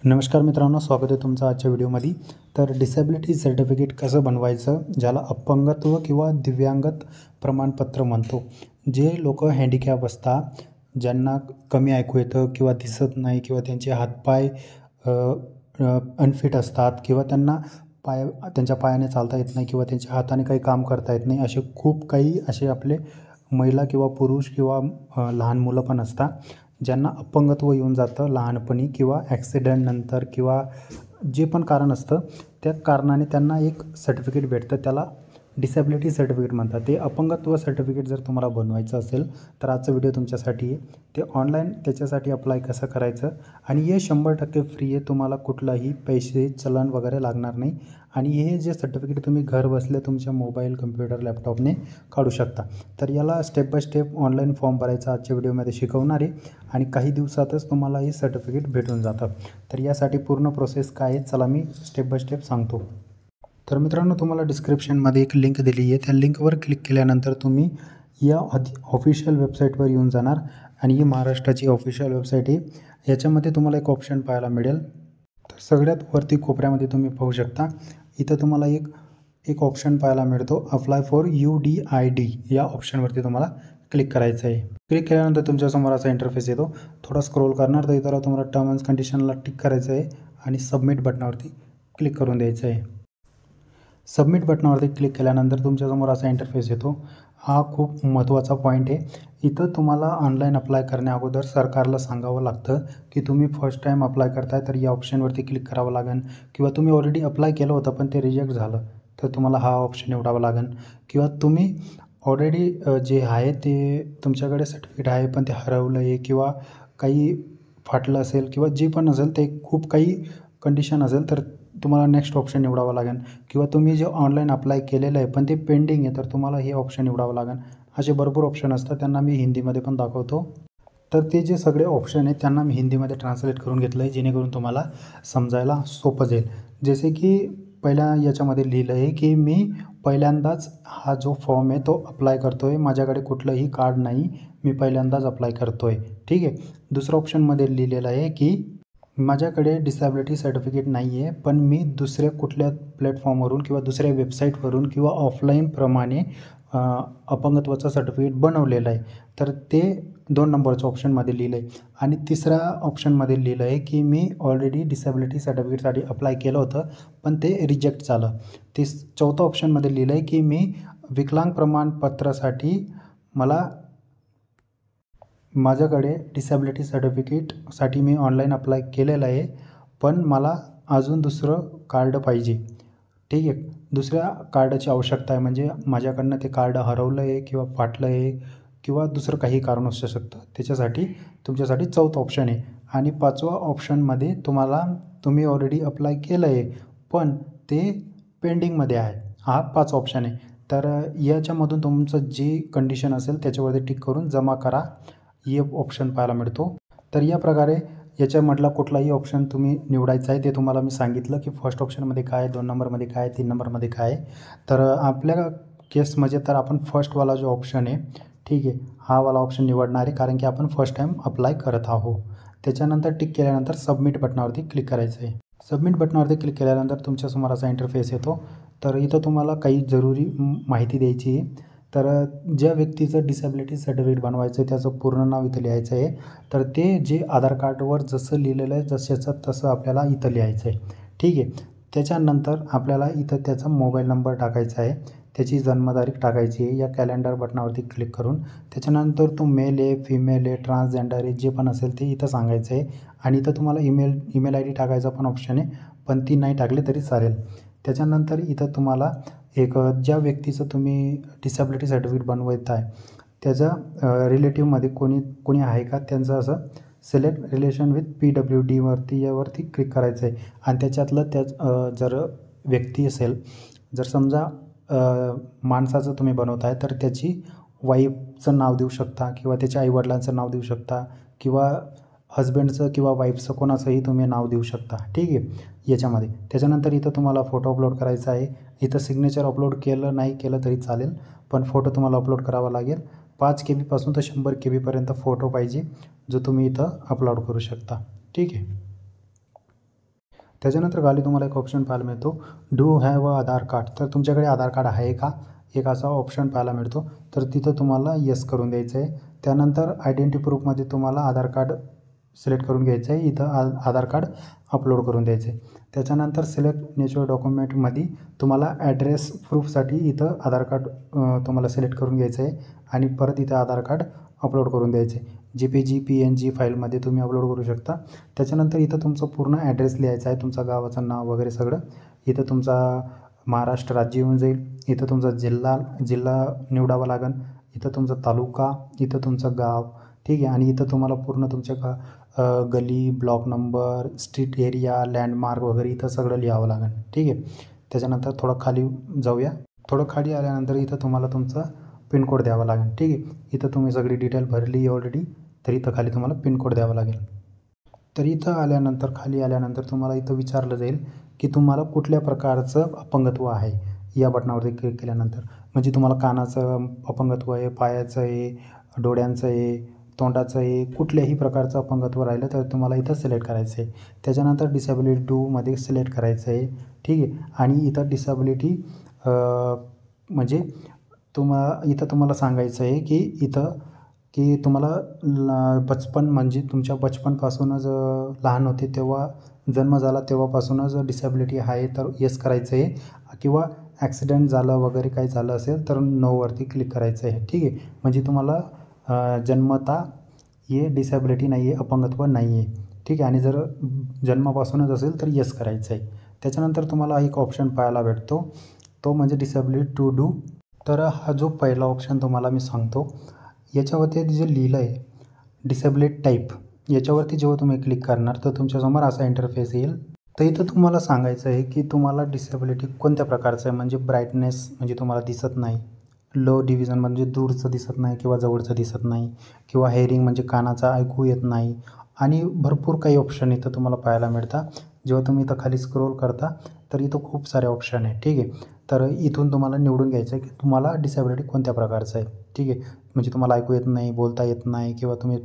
नमस्कार मित्रांनो, स्वागत आहे तुमचं आजच्या व्हिडिओमध्ये। तर डिसेबिलिटी सर्टिफिकेट कसं बनवायचं, ज्याला अपंगत्व किंवा दिव्यांगत प्रमाणपत्र म्हणतो। जे लोक हँडिकॅप असतात, ज्यांना कमी ऐकू येतं किंवा दिसत नाही किंवा त्यांचे हातपाय अनफिट असतात किंवा त्यांच्या पायाने चालता येत नाही किंवा त्यांच्या हाताने काही काम करता येत नाही, असे खूप काही असे आपले महिला किंवा पुरुष किंवा लहान मुलं पण असतात, ज्यांना अपंगत्व येऊन जातं लहानपणी किंवा ॲक्सिडेंटनंतर किंवा जे पण कारण असतं त्या कारणाने त्यांना एक सर्टिफिकेट भेटतं, त्याला डिसेबिलिटी सर्टिफिकेट म्हणतात। ते अपंगत्व सर्टिफिकेट जर तुम्हाला बनवायचं असेल तर आजचा व्हिडिओ तुमच्यासाठी आहे। ते ऑनलाईन त्याच्यासाठी अप्लाय कसं करायचं आणि हे 100% फ्री आहे, तुम्हाला कुठलाही पैसे चलन वगैरे लागणार नाही आणि हे जे सर्टिफिकेट तुम्ही घर बसल्या तुमच्या मोबाईल, कम्प्युटर, लॅपटॉपने काढू शकता। तर याला step by step online form भरायचा आजच्या व्हिडिओमध्ये शिकवणार आहे आणि काही दिवसातच तुम्हाला हे सर्टिफिकेट भेटून जातं। तर यासाठी पूर्ण प्रोसेस काय आहे, चला मी स्टेप बाय स्टेप सांगतो। तर मित्रांनो, तुम्हाला डिस्क्रिप्शनमध्ये एक लिंक दिली आहे, त्या लिंकवर क्लिक केल्यानंतर तुम्ही या ऑफिशियल वेबसाईटवर येऊन जाणार आणि ही महाराष्ट्राची ऑफिशियल वेबसाईट आहे। याच्यामध्ये तुम्हाला एक ऑप्शन पाहायला मिळेल, तर सगळ्यात वरती कोपऱ्यामध्ये तुम्ही पाहू शकता, इथं तुम्हाला एक ऑप्शन पाहायला मिळतो, अप्लाय फॉर UDID। या ऑप्शनवरती तुम्हाला क्लिक करायचं आहे। क्लिक केल्यानंतर तुमच्यासमोर असा इंटरफेस येतो, थोडा स्क्रोल करणार तर इथं तुम्हाला टर्म अँड कंडिशनला टिक करायचं आहे आणि सबमिट बटनावरती क्लिक करून द्यायचं आहे। सबमिट बटनावरती क्लिक केल्यानंतर तुमच्यासमोर असा इंटरफेस येतो। हा खूप महत्त्वाचा पॉईंट आहे, इथं तुम्हाला ऑनलाईन अप्लाय करण्या अगोदर सरकारला सांगावं लागतं की तुम्ही फर्स्ट टाईम अप्लाय करताय तर या ऑप्शनवरती क्लिक करावं लागेल, किंवा तुम्ही ऑलरेडी अप्लाय केलं होतं पण ते रिजेक्ट झालं तर तुम्हाला हा ऑप्शन निवडावा लागेल, किंवा तुम्ही ऑलरेडी जे आहे ते तुमच्याकडे सर्टिफिकेट आहे पण ते हरवलं आहे किंवा काही फाटलं असेल किंवा जे पण असेल ते खूप काही कंडिशन असेल तर तुम्हाला नेक्स्ट ऑप्शन निवडावं लागेल, किंवा तुम्ही जे ऑनलाईन अप्लाय केलेलं आहे पण ते पेंडिंग आहे तर तुम्हाला हे ऑप्शन निवडावं लागेल। असे भरपूर ऑप्शन असतात, त्यांना मी हिंदीमध्ये पण दाखवतो। तर ते जे सगळे ऑप्शन आहेत त्यांना मी हिंदीमध्ये ट्रान्सलेट करून घेतलं आहे, जेणेकरून तुम्हाला समजायला सोपं जाईल। जसे की पहिल्या याच्यामध्ये लिहिलं आहे की मी पहिल्यांदाच हा जो फॉर्म आहे तो अप्लाय करतो आहे, माझ्याकडे कुठलंही कार्ड नाही, मी पहिल्यांदाच अप्लाय करतो आहे, ठीक आहे। दुसऱ्या ऑप्शनमध्ये लिहिलेलं आहे की माझ्याकडे डिसेबिलिटी सर्टिफिकेट नाही आहे पण मी दुसऱ्या कुठल्या प्लॅटफॉर्मवरून किंवा दुसऱ्या वेबसाईटवरून किंवा ऑफलाईनप्रमाणे अपंगत्वाचं सर्टिफिकेट बनवलेलं आहे, तर ते 2 नंबरच्या ऑप्शनमध्ये लिहिलं आहे। आणि तिसऱ्या ऑप्शनमध्ये लिहिलं आहे की मी ऑलरेडी डिसेबिलिटी सर्टिफिकेटसाठी अप्लाय केलं होतं पण ते रिजेक्ट झालं। चौथं ऑप्शनमध्ये लिहिलं आहे की मी विकलांग प्रमाणपत्रासाठी माझ्याकडे डिसेबिलिटी सर्टिफिकेटसाठी मी ऑनलाईन अप्लाय केलेलं आहे पण मला अजून दुसरं कार्ड पाहिजे, ठीक आहे। दुसऱ्या कार्डाची आवश्यकता आहे, म्हणजे माझ्याकडनं ते कार्ड हरवलं आहे किंवा फाटलं आहे किंवा दुसरं काही कारण असू शकतं, त्याच्यासाठी तुमच्यासाठी चौथं ऑप्शन आहे। आणि 5व्या ऑप्शनमध्ये तुम्ही ऑलरेडी अप्लाय केलं आहे पण ते पेंडिंगमध्ये आहे, हा 5 ऑप्शन आहे। तर याच्यामधून तुमचं जी कंडिशन असेल त्याच्यावरती टिक करून जमा करा, हे ऑप्शन पाहायला मिळतो। तर या प्रकारे याच्यामधला कुठलाही ऑप्शन तुम्ही निवडायचा आहे, ते तुम्हाला मी सांगितलं की फर्स्ट ऑप्शनमध्ये काय, 2 नंबरमध्ये काय, 3 नंबरमध्ये काय। तर आपल्या केसमध्ये तर आपण फर्स्टवाला जो ऑप्शन आहे, ठीक आहे, हा वाला ऑप्शन निवडणार आहे, कारण की आपण फर्स्ट टाईम अप्लाय करत आहोत। त्याच्यानंतर टिक केल्यानंतर सबमिट बटनावरती क्लिक करायचं आहे। सबमिट बटनावरती क्लिक केल्यानंतर तुमच्यासमोर असा इंटरफेस येतो, तर इथं तुम्हाला काही जरुरी माहिती द्यायची आहे। तर ज्या व्यक्तीचं डिसेबिलिटी सर्टिफिकेट बनवायचं आहे त्याचं पूर्ण नाव इथं लिहायचं आहे, तर ते जे आधार कार्डवर जसं लिहिलेलं आहे जसंचं तसं आपल्याला इथं लिहायचं आहे, ठीक आहे। त्याच्यानंतर आपल्याला इथं त्याचा मोबाईल नंबर टाकायचा आहे, त्याची जन्मतारीख टाकायची आहे या कॅलेंडर बटनावरती क्लिक करून। त्याच्यानंतर तो मेल आहे, फिमेल आहे, ट्रान्सजेंडर आहे, जे पण असेल ते इथं सांगायचं आहे। आणि इथं तुम्हाला ईमेल ID टाकायचा पण ऑप्शन आहे, पण ती नाही टाकली तरी चालेल। त्याच्यानंतर इथं तुम्हाला ज्या व्यक्तीचं तुम्ही डिसेबिलिटी सर्टिफिकेट बनवत आहे त्याच्या रिलेटिव्हमध्ये कोणी आहे का, त्यांचं असं सिलेक्ट रिलेशन विथ PWD यावरती क्लिक करायचं आहे। आणि त्याच्यातलं जर व्यक्ती असेल, जर समजा माणसाचं तुम्ही बनवत आहे तर त्याची वाईफचं नाव देऊ शकता किंवा त्याच्या आईवडिलांचं नाव देऊ शकता किंवा हजबंडचं किंवा वाईफचं कोणाचंही तुम्ही नाव देऊ शकता, ठीक आहे याच्यामध्ये। त्याच्यानंतर इथं तुम्हाला फोटो अपलोड करायचा आहे, इथं सिग्नेचर अपलोड केलं नाही केलं तरी चालेल, पण फोटो तुम्हाला अपलोड करावा लागेल। 5 KB पासून तर 100 KB पर्यंत फोटो पाहिजे, जो तुम्ही इथं अपलोड करू शकता, ठीक आहे। त्याच्यानंतर खाली तुम्हाला एक ऑप्शन पाहायला मिळतो, do have a Aadhaar card. तर तुमच्याकडे आधार कार्ड आहे का, एक असा ऑप्शन पाहायला मिळतो. तर तिथं तुम्हाला येस करून द्यायचं आहे. त्यानंतर आयडेंटिटी प्रूफमध्ये तुम्हाला आधार कार्ड सिलेक्ट करून घ्यायचं आहे. इथं आधार कार्ड अपलोड करून द्यायचं आहे. त्याच्यानंतर सिलेक्ट नेचर डॉक्युमेंटमध्ये तुम्हाला ॲड्रेस प्रूफसाठी इथं आधार कार्ड तुम्हाला सिलेक्ट करून घ्यायचं आहे आणि परत इथं आधार कार्ड अपलोड करून द्यायचे. JPG PNG फाईलमध्ये तुम्ही अपलोड करू शकता. त्याच्यानंतर इथं तुमचं पूर्ण ॲड्रेस लिहायचा आहे, तुमचा गावाचं नाव वगैरे सगळं. इथं तुमचा महाराष्ट्र राज्य येऊन जाईल. इथं तुमचा जिल्हा निवडावा लागेल. इथं तुमचा तालुका, इथं तुमचं गाव, ठीक आहे. आणि इथं तुम्हाला पूर्ण तुमच्या गली, block number, street area, landmark वगैरे इथं सगळं लिहावं लागेल, ठीक आहे. त्याच्यानंतर थोडं खाली जाऊया. थोडं खाली आल्यानंतर इथं तुम्हाला तुमचा पिनकोड द्यावा लागेल, ठीक आहे. इथं तुम्ही सगळी डिटेल भरली ऑलरेडी, तर इथं खाली तुम्हाला पिनकोड द्यावा लागेल. तर इथं आल्यानंतर खाली आल्यानंतर तुम्हाला इथं विचारलं जाईल की तुम्हाला कुठल्या प्रकारचं अपंगत्व आहे. या बटनावरती क्लिक केल्यानंतर म्हणजे तुम्हाला कानाचं अपंगत्व आहे, पायाचं आहे, डोळ्यांचं आहे, तोंडाचं आहे, कुठल्याही प्रकारचं अपंगत्व राहिलं तर तुम्हाला इथं सिलेक्ट करायचं आहे. त्याच्यानंतर डिसेबिलिटी 2मध्ये सिलेक्ट करायचं आहे, ठीक आहे. आणि इथं डिसेबिलिटी म्हणजे इथं तुम्हाला सांगायचं आहे की इथं की तुम्हाला बचपन म्हणजे तुमच्या बचपनपासूनच लहान होते तेव्हा जन्म झाला तेव्हापासूनच डिसेबिलिटी आहे तर येस करायचं आहे, किंवा ॲक्सिडेंट झालं वगैरे काही झालं असेल तर नोवरती क्लिक करायचं आहे, ठीक आहे. म्हणजे तुम्हाला जन्मता हे डिसेबिलिटी नाही आहे, अपंगत्व नाही आहे, ठीक आहे. आणि जर जन्मापासूनच असेल तर येस करायचं आहे. त्याच्यानंतर तुम्हाला एक ऑप्शन पाहायला भेटतो, तो म्हणजे डिसेबिलिटी टू डू. तर हा जो पहिला ऑप्शन तुम्हाला मी सांगतो, याच्यावरती जे लिहिलं आहे डिसेबिलिटी टाईप, याच्यावरती जेव्हा तुम्ही क्लिक करणार तर तुमच्यासमोर असा इंटरफेस येईल. तर इथं तुम्हाला सांगायचं आहे की तुम्हाला डिसेबिलिटी कोणत्या प्रकारचं आहे. म्हणजे ब्राईटनेस म्हणजे तुम्हाला दिसत नाही, लो डिव्हिजन म्हणजे दूरचं दिसत नाही किंवा जवळचं दिसत नाही, किंवा हेअरिंग म्हणजे कानाचा ऐकू येत नाही, आणि भरपूर काही ऑप्शन इथं तुम्हाला पाहायला मिळतात. जेव्हा तुम्ही इथं खाली स्क्रोल करता तर इथं खूप सारे ऑप्शन आहे, ठीक आहे. तर इथून तुम्हाला निवडून घ्यायचं आहे की तुम्हाला डिसेबिलिटी कोणत्या प्रकारचं आहे, ठीक आहे. म्हणजे तुम्हाला ऐकू येत नाही, बोलता येत नाही, किंवा तुम्ही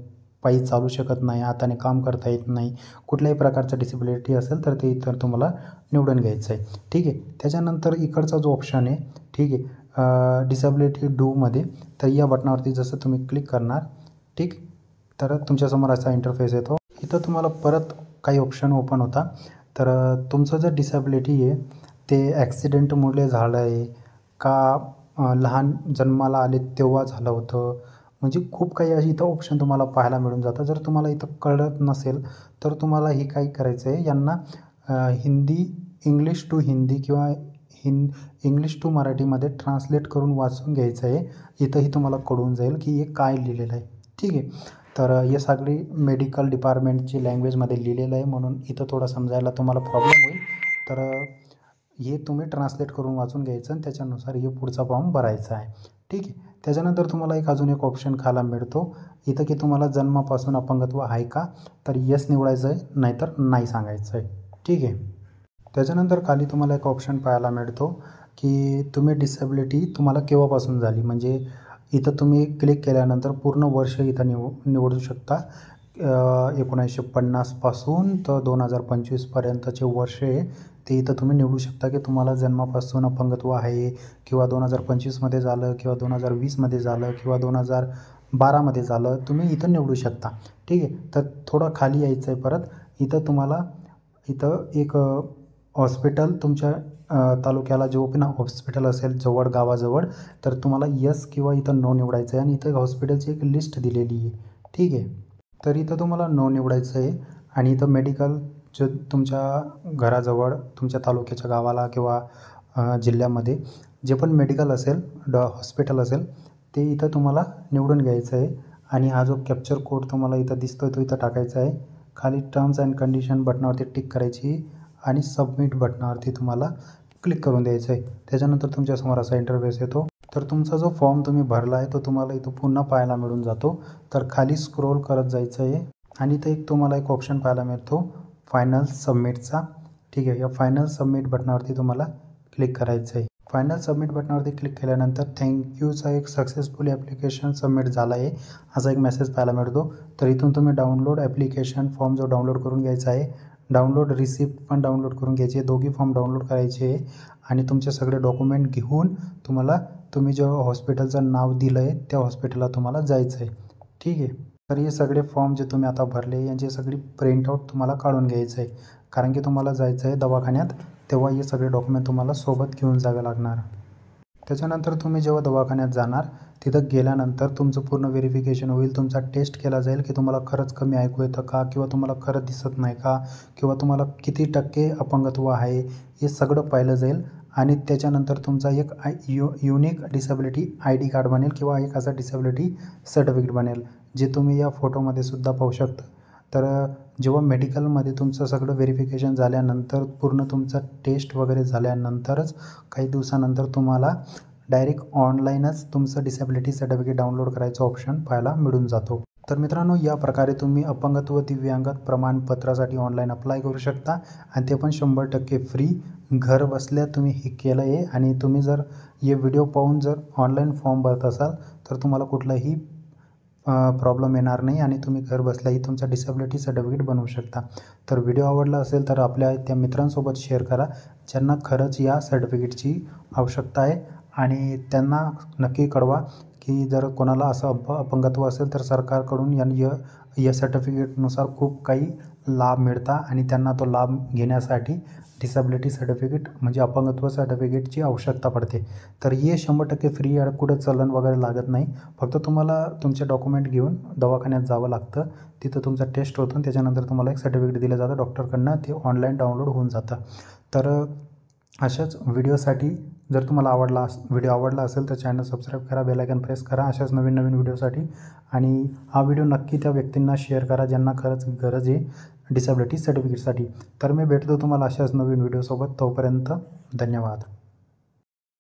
पायी चालू शकत नाही, हाताने काम करता येत नाही, कुठल्याही प्रकारचं डिसेबिलिटी असेल तर ते इतर तुम्हाला निवडून घ्यायचं आहे, ठीक आहे. त्याच्यानंतर इकडचा जो ऑप्शन आहे, ठीक आहे, डिसेबिलिटी डूमध्ये, तर या बटनावरती जसं तुम्ही क्लिक करणार, ठीक, तर तुमच्यासमोर असा इंटरफेस येतो. इथं तुम्हाला परत काही ऑप्शन ओपन होता. तर तुमचं जर डिसेबिलिटी आहे ते ॲक्सिडेंटमुळे झालं आहे का लहान जन्माला आले तेव्हा झालं होतं, म्हणजे खूप काही अशी इथं ऑप्शन तुम्हाला पाहायला मिळून जातं. जर तुम्हाला इथं कळत नसेल तर तुम्हाला हे काय करायचं आहे, यांना इंग्लिश टू हिंदी किंवा इंग्लिश टू मराठीमध्ये ट्रान्सलेट करून वाचून घ्यायचं आहे. इथंही तुम्हाला कळून जाईल की हे काय लिहिलेलं आहे, ठीक आहे. तर हे सगळी मेडिकल डिपार्टमेंटची लँग्वेजमध्ये लिहिलेलं आहे, म्हणून इथं थोडं समजायला तुम्हाला प्रॉब्लेम होईल. तर हे तुम्ही ट्रान्सलेट करून वाचून घ्यायचं आणि त्याच्यानुसार हे पुढचा फॉर्म भरायचा आहे, ठीक आहे. त्याच्यानंतर तुम्हाला अजून एक ऑप्शन खायला मिळतो इथं की तुम्हाला जन्मापासून अपंगत्व आहे का, तर येस निवडायचं आहे, नाहीतर नाही सांगायचं आहे, ठीक आहे. त्याच्यानंतर खाली तुम्हाला एक ऑप्शन पाहायला मिळतो की तुम्ही डिसेबिलिटी तुम्हाला केव्हापासून झाली. म्हणजे इथं तुम्ही क्लिक केल्यानंतर पूर्ण वर्ष इथं निवडू शकता. 1950 पासून तर 2025पर्यंतचे वर्ष आहे ते इथं तुम्ही निवडू शकता की तुम्हाला जन्मापासून अपंगत्व आहे, किंवा 2025मध्ये झालं, किंवा 2020मध्ये झालं, किंवा 2012मध्ये झालं, तुम्ही इथं निवडू शकता, ठीक आहे. तर थोडं खाली यायचं आहे परत. इथं तुम्हाला इथं एक हॉस्पिटल तुमच्या तालुक्याला जो पण हॉस्पिटल असेल जवळ गावाजवळ, तर तुम्हाला यस किंवा इथं नो निवडायचं आहे. आणि इथं हॉस्पिटलची एक लिस्ट दिलेली आहे, ठीक आहे. तर इथं तुम्हाला नो निवडायचं आहे. आणि इथं मेडिकल जे तुमच्या घराजवळ तुमच्या तालुक्याच्या गावाला किंवा जिल्ह्यामध्ये जे पण मेडिकल असेल हॉस्पिटल असेल ते इथं तुम्हाला निवडून घ्यायचं आहे. आणि हा जो कॅप्चर कोड तुम्हाला इथं दिसतो आहे तो इथं टाकायचा आहे. खाली टर्म्स अँड कंडिशन बटनावरती टिक करायची आणि सबमिट बटनावरती तुम्हाला क्लिक करून द्यायचं आहे. त्याच्यानंतर तुमच्यासमोर असा इंटरफेस येतो. तर तुमचा जो फॉर्म तुम्ही भरला आहे तो तुम्हाला इथं पुन्हा पाहायला मिळून जातो. तर खाली स्क्रोल करत जायचं आहे आणि इथं तुम्हाला एक ऑप्शन पाहायला मिळतो फायनल सबमिटचा, ठीक आहे. या फायनल सबमिट बटनावरती तुम्हाला क्लिक करायचं आहे. फायनल सबमिट बटनावरती क्लिक केल्यानंतर थँक्यूचा एक सक्सेसफुली ॲप्लिकेशन सबमिट झाला आहे असा एक मेसेज पाहायला मिळतो. तर इथून तुम्ही डाउनलोड ॲप्लिकेशन फॉर्म जो डाउनलोड करून घ्यायचा आहे, डाउनलोड रिसिप्ट पण डाउनलोड करून घ्यायची आहे, दोघी फॉर्म डाउनलोड करायचे आहे आणि तुमचे सगळे डॉक्युमेंट घेऊन तुम्ही जे हॉस्पिटलचं नाव दिलं आहे त्या हॉस्पिटलला तुम्हाला जायचं आहे. ठीक आहे. तर हे सगळे फॉर्म जे तुम्ही आता भरले यांची सगळी प्रिंटआउट तुम्हाला काढून घ्यायचं आहे, कारण की तुम्हाला जायचं आहे दवाखान्यात, तेव्हा हे सगळे डॉक्युमेंट तुम्हाला सोबत घेऊन जावे लागणार. त्याच्यानंतर तुम्ही जेव्हा दवाखान्यात जाणार तिथं गेल्यानंतर तुमचं पूर्ण व्हेरिफिकेशन होईल, तुमचा टेस्ट केला जाईल की तुम्हाला खरंच कमी ऐकू येतं का, किंवा तुम्हाला खरंच दिसत नाही का, किंवा तुम्हाला किती टक्के अपंगत्व आहे हे सगळं पाहिलं जाईल. आणि त्याच्यानंतर तुमचा एक युनिक डिसेबिलिटी ID कार्ड बनेल किंवा एक असा डिसेबिलिटी सर्टिफिकेट बनेल, जे तुम्ही या फोटोमध्ये सुद्धा पाहू शकता. तर जेव्हा मेडिकलमध्ये तुमचं सगळं व्हेरिफिकेशन झाल्यानंतर पूर्ण तुमचा टेस्ट वगैरे झाल्यानंतरच काही दिवसानंतर तुम्हाला डायरेक्ट ऑनलाईनच तुमचं डिसेबिलिटी सर्टिफिकेट डाउनलोड करायचं ऑप्शन पाहायला मिळून जातो. तर मित्रांनो, या प्रकारे तुम्ही अपंगत्व व दिव्यांगत प्रमाणपत्रासाठी ऑनलाईन अप्लाय करू शकता आणि ते पण 100% फ्री. घर बसल्या तुम्ही हे केलं आहे आणि तुम्ही जर हे व्हिडिओ पाहून जर ऑनलाईन फॉर्म भरत असाल तर तुम्हाला कुठलाही प्रॉब्लेम येणार नाही आणि तुम्ही घर बसल्याही तुमचा डिसेबिलिटी सर्टिफिकेट बनवू शकता. तर व्हिडिओ आवडला असेल तर आपल्या त्या मित्रांसोबत शेअर करा ज्यांना खरंच या सर्टिफिकेटची आवश्यकता आहे, आणि त्यांना नक्की कळवा की जर कोणाला असं अपंगत्व असेल तर सरकारकडून या सर्टिफिकेटनुसार खूप काही लाभ मिळतात आणि त्यांना तो लाभ घेण्यासाठी डिसेबिलिटी सर्टिफिकेट म्हणजे अपंगत्व सर्टिफिकेटची आवश्यकता पडते. तर हे 100% फ्री आहे, कुठं चलन वगैरे लागत नाही. फक्त तुम्हाला तुमचे डॉक्युमेंट घेऊन दवाखान्यात जावं लागतं, तिथं तुमचा टेस्ट होतो आणि त्याच्यानंतर तुम्हाला एक सर्टिफिकेट दिलं जातं डॉक्टरकडनं, ते ऑनलाईन डाउनलोड होऊन जातं. तर अशाच व्हिडिओसाठी जर तुम्हाला व्हिडिओ आवडला असेल तर चॅनल सबस्क्राईब करा, बेल आयकॉन प्रेस करा अशाच नवीन व्हिडिओसाठी. आणि हा व्हिडिओ नक्की त्या व्यक्तींना शेअर करा ज्यांना खरंच गरज आहे डिसेबिलिटी सर्टिफिकेटसाठी. तर मी भेटतो तुम्हाला अशाच नवीन व्हिडिओसोबत. तोपर्यंत धन्यवाद.